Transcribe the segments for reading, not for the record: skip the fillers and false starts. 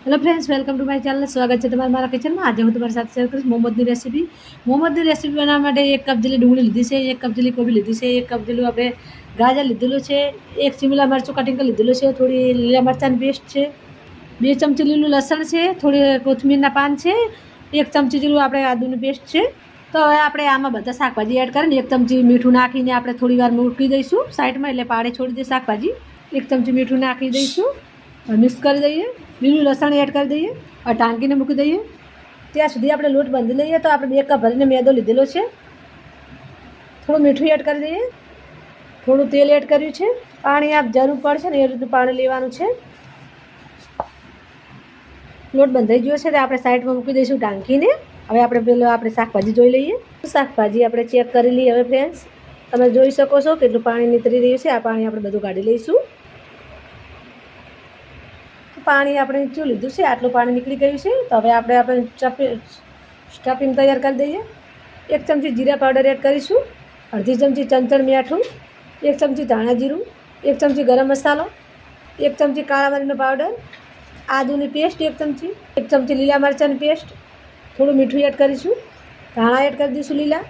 Hello friends, welcome to my channel. स्वागत है तुम्हारा मारा किचन में। आज हूँ तुम्हारे साथ शेयर करीશ मोमोजनी रेसिपी। मोमोजनी रेसिपी बनावવા માટે 1 કપ જેટલી ડુંગળી લીધી છે, 1 કપ જેટલી કોબી લીધી છે, 1 કપ જેટલું આપણે ગાજર લીધેલું છે, 1 ચીમલા મરચું કટિંગ કરી લીધેલું છે, થોડી લીલા મરચાંની પેસ્ટ છે, 2 ચમચી લીલું લસણ છે, થોડી કોથમીરના પાન છે, 1 ચમચી જેટલું આપણે આદુની પેસ્ટ છે। તો હવે આપણે આમાં બધા શાકભાજી એડ કરીને 1 ચમચી મીઠું નાખીને આપણે થોડી વાર મૂકી દઈશું સાઈડમાં, એટલે પાણી છોડી દે શાકભાજી। 1 ચમચી મીઠું નાખી દઈશું, મિક્સ કરી દઈએ, લીલું લસણ એડ કરી દઈએ और ટાંકીને મૂકી દઈએ। ત્યાં સુધી આપણે લોટ બાંધી લઈએ। તો આપણે 2 કપ ભરીને મેદો લીધેલો છે, થોડું મીઠું એડ કરી દઈએ, થોડું તેલ એડ કર્યું છે, પાણી આપ જરૂર પડશે ને એ રીતનું પાણી લેવાનું છે। લોટ બંધાઈ ગયો છે તો આપણે સાઈડમાં મૂકી દઈશું ટાંકીને। હવે આપણે પેલો આપણે શાકભાજી જોઈ લઈએ। શાકભાજી આપણે ચેક કરી લઈએ। હવે ફ્રેન્ડ્સ, તમે જોઈ શકો છો કેટલું પાણી નીતરી રહ્યું છે। આ પાણી આપણે બધું કાઢી લઈશું। પાણી આપણે નીચું લીધું છે, આટલું પાણી નીકળી ગયું છે। તો હવે આપણે સ્ટફિંગ તૈયાર કરી દઈએ। 1 ચમચી જીરા પાવડર એડ કરીશું, અડધી ચમચી ચંચળ મીઠું, 1 ચમચી ધાણા જીરું, 1 ચમચી ગરમ મસાલો, 1 ચમચી કાળા મરીનો પાવડર, આદુની પેસ્ટ 1 ચમચી, 1 ચમચી લીલા મરચાંની પેસ્ટ, થોડું મીઠું એડ કરીશું, ધાણા એડ કરી દઈશું લીલા।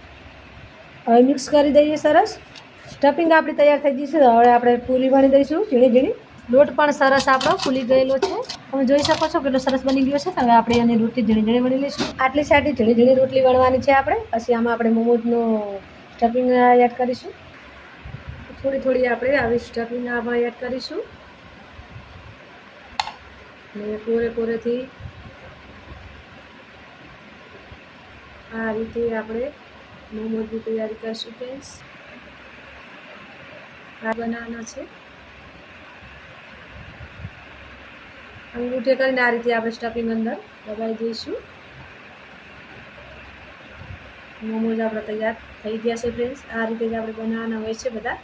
હવે મિક્સ કરી દઈએ સરસ। સ્ટફિંગ આપણી તૈયાર થઈ ગઈ છે। હવે આપણે પૂરી વણી દઈશું ઝીણી ઝીણી। લોટ પણ સરસ આપણો ફૂલી ગયેલો છે, તમે જોઈ શકો છો કેટલો સરસ બની ગયો છે। હવે આપણે એની રોટલી ઝીણી ઝીણી વણી લઈશું। આટલી સાઈડની ઝીણી ઝીણી રોટલી વણવાની છે આપણે। પછી આમાં આપણે મોમોજનો સ્ટફિંગ એડ કરીશું। થોડી થોડી આપણે આવી સ્ટફિંગ આમાં એડ કરીશું અને કોરે કોરેથી આ રીતે આપણે મોમોજની તૈયારી કરીશું ફ્રેન્ડ્સ। આ બનાવવાના છે। અંગૂઠે કરીને આ રીતે આપણે સ્ટફિંગ અંદર દબાવી દઈશું। મોમોજ આપણા તૈયાર થઈ ગયા છે ફ્રેન્ડ્સ। આ રીતે જ આપણે બનાવવાના હોય છે બધા।